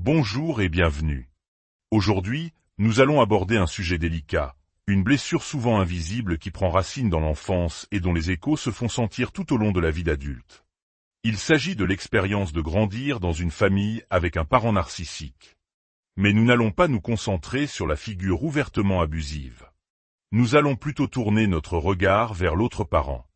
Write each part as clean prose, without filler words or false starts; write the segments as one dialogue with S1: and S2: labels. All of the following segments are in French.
S1: Bonjour et bienvenue. Aujourd'hui, nous allons aborder un sujet délicat, une blessure souvent invisible qui prend racine dans l'enfance et dont les échos se font sentir tout au long de la vie d'adulte. Il s'agit de l'expérience de grandir dans une famille avec un parent narcissique. Mais nous n'allons pas nous concentrer sur la figure ouvertement abusive. Nous allons plutôt tourner notre regard vers l'autre parent.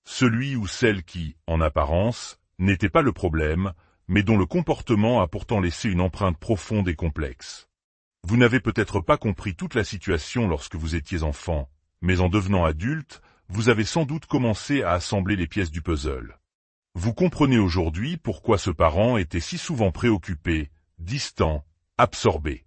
S1: Celui ou celle qui, en apparence, n'était pas le problème, mais dont le comportement a pourtant laissé une empreinte profonde et complexe. Vous n'avez peut-être pas compris toute la situation lorsque vous étiez enfant, mais en devenant adulte, vous avez sans doute commencé à assembler les pièces du puzzle. Vous comprenez aujourd'hui pourquoi ce parent était si souvent préoccupé, distant, absorbé.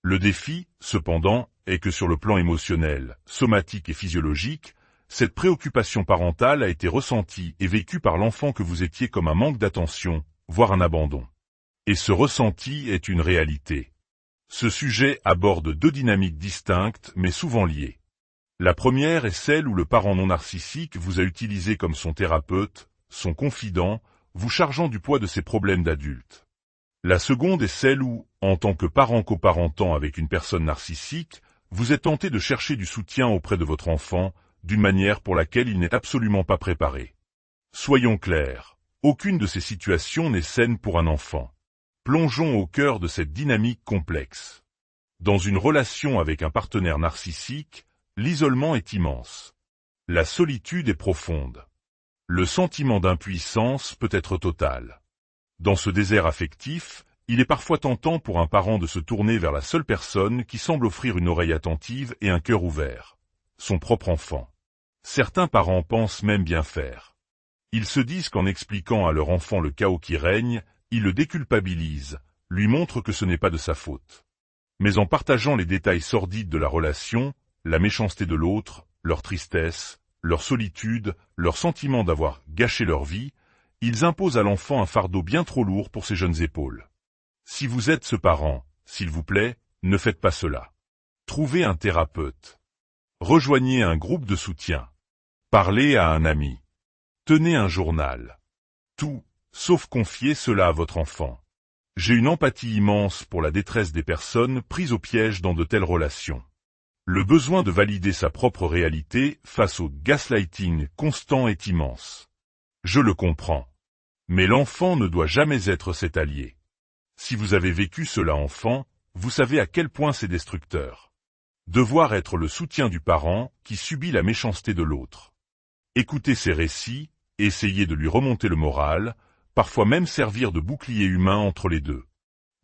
S1: Le défi, cependant, est que sur le plan émotionnel, somatique et physiologique, cette préoccupation parentale a été ressentie et vécue par l'enfant que vous étiez comme un manque d'attention, voire un abandon. Et ce ressenti est une réalité. Ce sujet aborde deux dynamiques distinctes mais souvent liées. La première est celle où le parent non narcissique vous a utilisé comme son thérapeute, son confident, vous chargeant du poids de ses problèmes d'adulte. La seconde est celle où, en tant que parent coparentant avec une personne narcissique, vous êtes tenté de chercher du soutien auprès de votre enfant, d'une manière pour laquelle il n'est absolument pas préparé. Soyons clairs. Aucune de ces situations n'est saine pour un enfant. Plongeons au cœur de cette dynamique complexe. Dans une relation avec un partenaire narcissique, l'isolement est immense. La solitude est profonde. Le sentiment d'impuissance peut être total. Dans ce désert affectif, il est parfois tentant pour un parent de se tourner vers la seule personne qui semble offrir une oreille attentive et un cœur ouvert. Son propre enfant. Certains parents pensent même bien faire. Ils se disent qu'en expliquant à leur enfant le chaos qui règne, ils le déculpabilisent, lui montrent que ce n'est pas de sa faute. Mais en partageant les détails sordides de la relation, la méchanceté de l'autre, leur tristesse, leur solitude, leur sentiment d'avoir gâché leur vie, ils imposent à l'enfant un fardeau bien trop lourd pour ses jeunes épaules. Si vous êtes ce parent, s'il vous plaît, ne faites pas cela. Trouvez un thérapeute. Rejoignez un groupe de soutien. Parlez à un ami. Tenez un journal. Tout, sauf confier cela à votre enfant. J'ai une empathie immense pour la détresse des personnes prises au piège dans de telles relations. Le besoin de valider sa propre réalité face au gaslighting constant est immense. Je le comprends. Mais l'enfant ne doit jamais être cet allié. Si vous avez vécu cela enfant, vous savez à quel point c'est destructeur. Devoir être le soutien du parent qui subit la méchanceté de l'autre. Écoutez ses récits, essayez de lui remonter le moral, parfois même servir de bouclier humain entre les deux.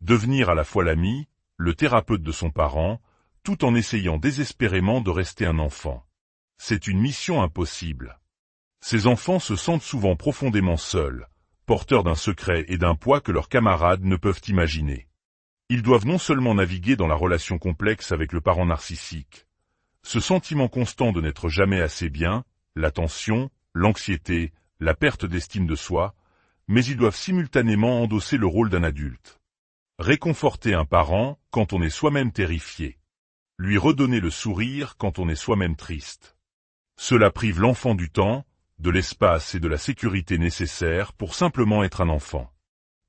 S1: Devenir à la fois l'ami, le thérapeute de son parent, tout en essayant désespérément de rester un enfant. C'est une mission impossible. Ces enfants se sentent souvent profondément seuls, porteurs d'un secret et d'un poids que leurs camarades ne peuvent imaginer. Ils doivent non seulement naviguer dans la relation complexe avec le parent narcissique. Ce sentiment constant de n'être jamais assez bien, la tension, l'anxiété, la perte d'estime de soi, mais ils doivent simultanément endosser le rôle d'un adulte. Réconforter un parent quand on est soi-même terrifié. Lui redonner le sourire quand on est soi-même triste. Cela prive l'enfant du temps, de l'espace et de la sécurité nécessaires pour simplement être un enfant.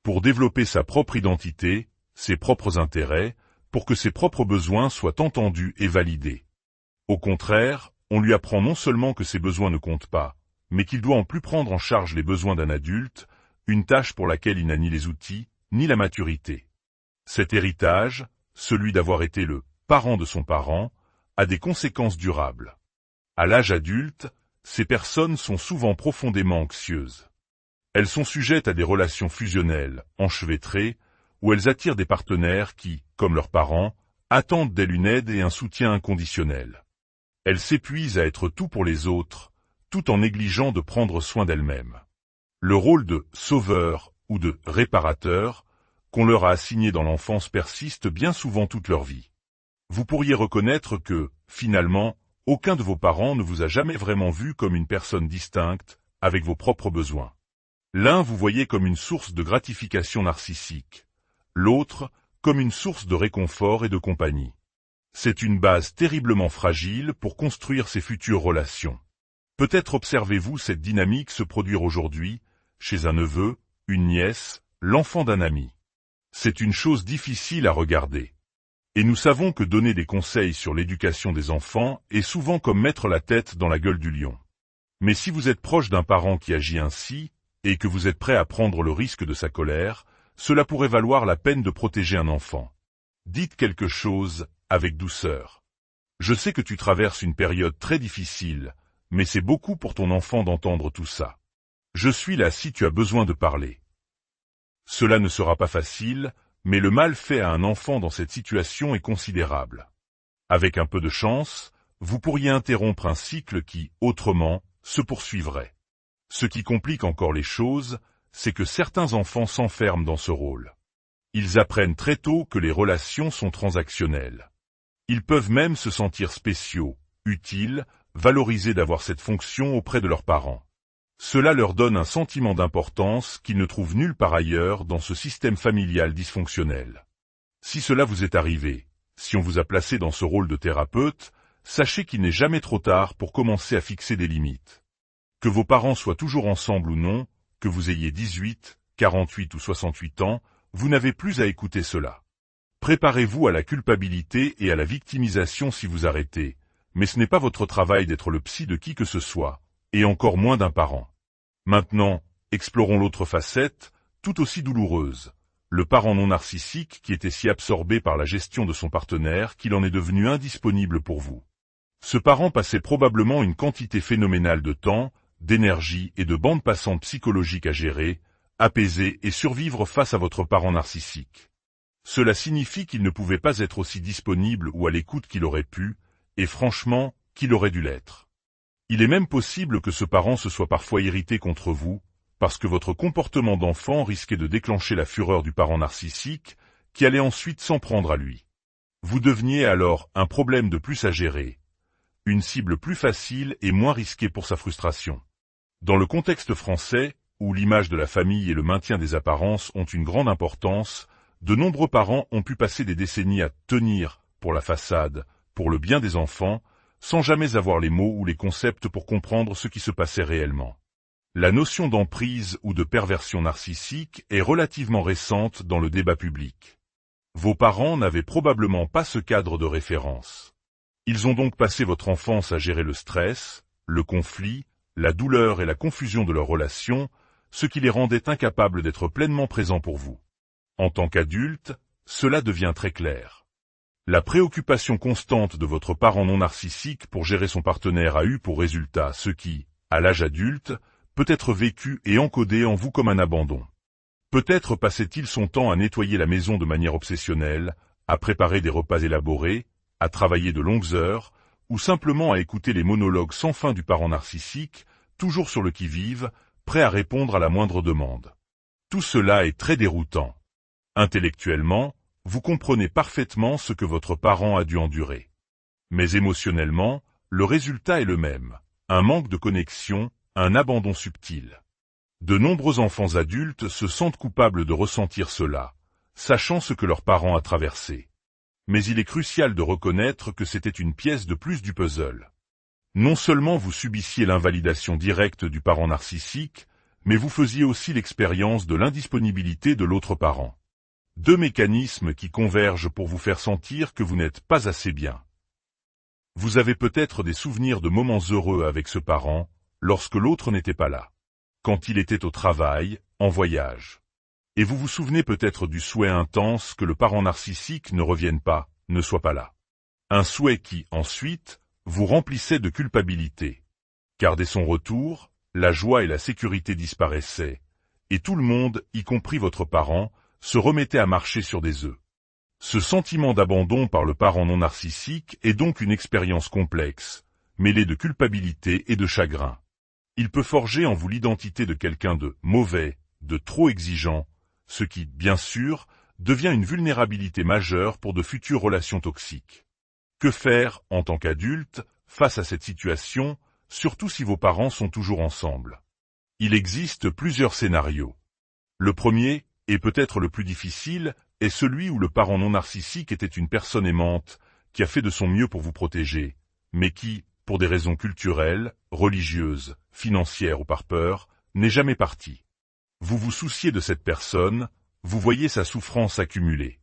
S1: Pour développer sa propre identité, ses propres intérêts, pour que ses propres besoins soient entendus et validés. Au contraire, on lui apprend non seulement que ses besoins ne comptent pas, mais qu'il doit en plus prendre en charge les besoins d'un adulte, une tâche pour laquelle il n'a ni les outils, ni la maturité. Cet héritage, celui d'avoir été le parent de son parent, a des conséquences durables. À l'âge adulte, ces personnes sont souvent profondément anxieuses. Elles sont sujettes à des relations fusionnelles, enchevêtrées, où elles attirent des partenaires qui, comme leurs parents, attendent d'elles une aide et un soutien inconditionnel. Elles s'épuisent à être tout pour les autres, tout en négligeant de prendre soin d'elles-mêmes. Le rôle de sauveur ou de réparateur qu'on leur a assigné dans l'enfance persiste bien souvent toute leur vie. Vous pourriez reconnaître que, finalement, aucun de vos parents ne vous a jamais vraiment vu comme une personne distincte, avec vos propres besoins. L'un vous voyait comme une source de gratification narcissique, l'autre comme une source de réconfort et de compagnie. C'est une base terriblement fragile pour construire ces futures relations. Peut-être observez-vous cette dynamique se produire aujourd'hui, chez un neveu, une nièce, l'enfant d'un ami. C'est une chose difficile à regarder. Et nous savons que donner des conseils sur l'éducation des enfants est souvent comme mettre la tête dans la gueule du lion. Mais si vous êtes proche d'un parent qui agit ainsi, et que vous êtes prêt à prendre le risque de sa colère, cela pourrait valoir la peine de protéger un enfant. Dites quelque chose, avec douceur. Je sais que tu traverses une période très difficile, mais c'est beaucoup pour ton enfant d'entendre tout ça. Je suis là si tu as besoin de parler. Cela ne sera pas facile, mais le mal fait à un enfant dans cette situation est considérable. Avec un peu de chance, vous pourriez interrompre un cycle qui, autrement, se poursuivrait. Ce qui complique encore les choses, c'est que certains enfants s'enferment dans ce rôle. Ils apprennent très tôt que les relations sont transactionnelles. Ils peuvent même se sentir spéciaux, utiles, valorisés d'avoir cette fonction auprès de leurs parents. Cela leur donne un sentiment d'importance qu'ils ne trouvent nulle part ailleurs dans ce système familial dysfonctionnel. Si cela vous est arrivé, si on vous a placé dans ce rôle de thérapeute, sachez qu'il n'est jamais trop tard pour commencer à fixer des limites. Que vos parents soient toujours ensemble ou non, que vous ayez 18, 48 ou 68 ans, vous n'avez plus à écouter cela. Préparez-vous à la culpabilité et à la victimisation si vous arrêtez, mais ce n'est pas votre travail d'être le psy de qui que ce soit, et encore moins d'un parent. Maintenant, explorons l'autre facette, tout aussi douloureuse. Le parent non narcissique qui était si absorbé par la gestion de son partenaire qu'il en est devenu indisponible pour vous. Ce parent passait probablement une quantité phénoménale de temps, d'énergie et de bande passante psychologique à gérer, apaiser et survivre face à votre parent narcissique. Cela signifie qu'il ne pouvait pas être aussi disponible ou à l'écoute qu'il aurait pu, et franchement, qu'il aurait dû l'être. Il est même possible que ce parent se soit parfois irrité contre vous, parce que votre comportement d'enfant risquait de déclencher la fureur du parent narcissique, qui allait ensuite s'en prendre à lui. Vous deveniez alors un problème de plus à gérer, une cible plus facile et moins risquée pour sa frustration. Dans le contexte français, où l'image de la famille et le maintien des apparences ont une grande importance, de nombreux parents ont pu passer des décennies à tenir, pour la façade, pour le bien des enfants, sans jamais avoir les mots ou les concepts pour comprendre ce qui se passait réellement. La notion d'emprise ou de perversion narcissique est relativement récente dans le débat public. Vos parents n'avaient probablement pas ce cadre de référence. Ils ont donc passé votre enfance à gérer le stress, le conflit, la douleur et la confusion de leurs relations, ce qui les rendait incapables d'être pleinement présents pour vous. En tant qu'adulte, cela devient très clair. La préoccupation constante de votre parent non narcissique pour gérer son partenaire a eu pour résultat ce qui, à l'âge adulte, peut être vécu et encodé en vous comme un abandon. Peut-être passait-il son temps à nettoyer la maison de manière obsessionnelle, à préparer des repas élaborés, à travailler de longues heures, ou simplement à écouter les monologues sans fin du parent narcissique, toujours sur le qui-vive, prêt à répondre à la moindre demande. Tout cela est très déroutant. Intellectuellement, vous comprenez parfaitement ce que votre parent a dû endurer. Mais émotionnellement, le résultat est le même, un manque de connexion, un abandon subtil. De nombreux enfants adultes se sentent coupables de ressentir cela, sachant ce que leur parent a traversé. Mais il est crucial de reconnaître que c'était une pièce de plus du puzzle. Non seulement vous subissiez l'invalidation directe du parent narcissique, mais vous faisiez aussi l'expérience de l'indisponibilité de l'autre parent. Deux mécanismes qui convergent pour vous faire sentir que vous n'êtes pas assez bien. Vous avez peut-être des souvenirs de moments heureux avec ce parent, lorsque l'autre n'était pas là. Quand il était au travail, en voyage. Et vous vous souvenez peut-être du souhait intense que le parent narcissique ne revienne pas, ne soit pas là. Un souhait qui, ensuite, vous remplissait de culpabilité. Car dès son retour, la joie et la sécurité disparaissaient, et tout le monde, y compris votre parent, se remettait à marcher sur des œufs. Ce sentiment d'abandon par le parent non narcissique est donc une expérience complexe, mêlée de culpabilité et de chagrin. Il peut forger en vous l'identité de quelqu'un de mauvais, de trop exigeant, ce qui, bien sûr, devient une vulnérabilité majeure pour de futures relations toxiques. Que faire, en tant qu'adulte, face à cette situation, surtout si vos parents sont toujours ensemble? Il existe plusieurs scénarios. Le premier, et peut-être le plus difficile, est celui où le parent non narcissique était une personne aimante, qui a fait de son mieux pour vous protéger, mais qui, pour des raisons culturelles, religieuses, financières ou par peur, n'est jamais parti. Vous vous souciez de cette personne, Vous voyez sa souffrance accumulée.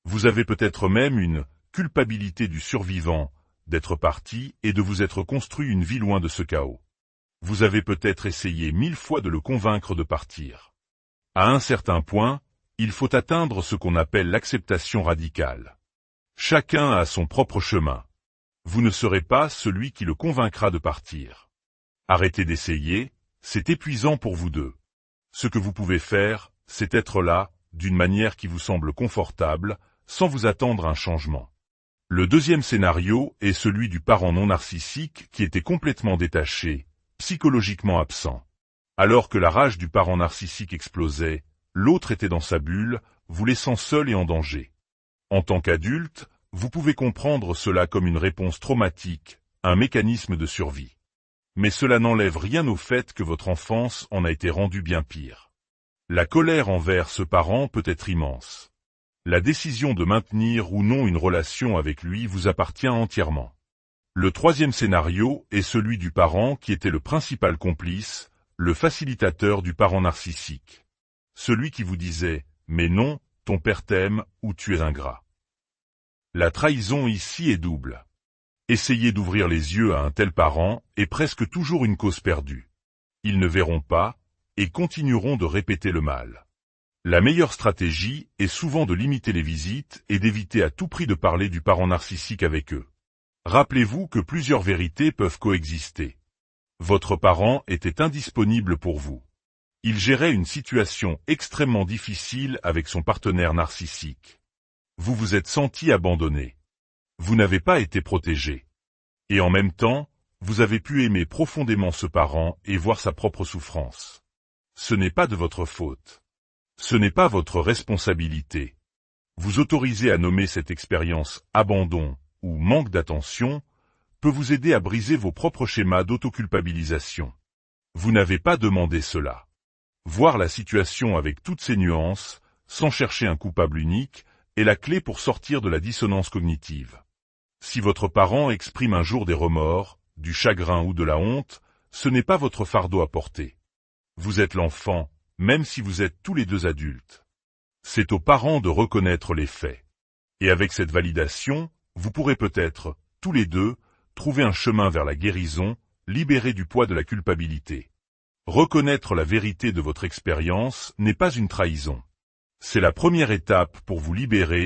S1: Vous avez peut-être même une culpabilité du survivant, d'être parti et de vous être construit une vie loin de ce chaos. Vous avez peut-être essayé 1000 fois de le convaincre de partir. À un certain point, il faut atteindre ce qu'on appelle l'acceptation radicale. Chacun a son propre chemin. Vous ne serez pas celui qui le convaincra de partir. Arrêtez d'essayer, c'est épuisant pour vous deux. Ce que vous pouvez faire, c'est être là, d'une manière qui vous semble confortable, sans vous attendre à un changement. Le deuxième scénario est celui du parent non narcissique qui était complètement détaché, psychologiquement absent. Alors que la rage du parent narcissique explosait, l'autre était dans sa bulle, vous laissant seul et en danger. En tant qu'adulte, vous pouvez comprendre cela comme une réponse traumatique, un mécanisme de survie. Mais cela n'enlève rien au fait que votre enfance en a été rendue bien pire. La colère envers ce parent peut être immense. La décision de maintenir ou non une relation avec lui vous appartient entièrement. Le troisième scénario est celui du parent qui était le principal complice, le facilitateur du parent narcissique. Celui qui vous disait « mais non, ton père t'aime » ou « tu es ingrat ». La trahison ici est double. Essayer d'ouvrir les yeux à un tel parent est presque toujours une cause perdue. Ils ne verront pas et continueront de répéter le mal. La meilleure stratégie est souvent de limiter les visites et d'éviter à tout prix de parler du parent narcissique avec eux. Rappelez-vous que plusieurs vérités peuvent coexister. Votre parent était indisponible pour vous. Il gérait une situation extrêmement difficile avec son partenaire narcissique. Vous vous êtes senti abandonné. Vous n'avez pas été protégé. Et en même temps, vous avez pu aimer profondément ce parent et voir sa propre souffrance. Ce n'est pas de votre faute. Ce n'est pas votre responsabilité. Vous autoriser à nommer cette expérience abandon ou manque d'attention peut vous aider à briser vos propres schémas d'autoculpabilisation. Vous n'avez pas demandé cela. Voir la situation avec toutes ses nuances, sans chercher un coupable unique, est la clé pour sortir de la dissonance cognitive. Si votre parent exprime un jour des remords, du chagrin ou de la honte, ce n'est pas votre fardeau à porter. Vous êtes l'enfant, même si vous êtes tous les deux adultes. C'est aux parents de reconnaître les faits. Et avec cette validation, vous pourrez peut-être, tous les deux, trouver un chemin vers la guérison, libéré du poids de la culpabilité. Reconnaître la vérité de votre expérience n'est pas une trahison. C'est la première étape pour vous libérer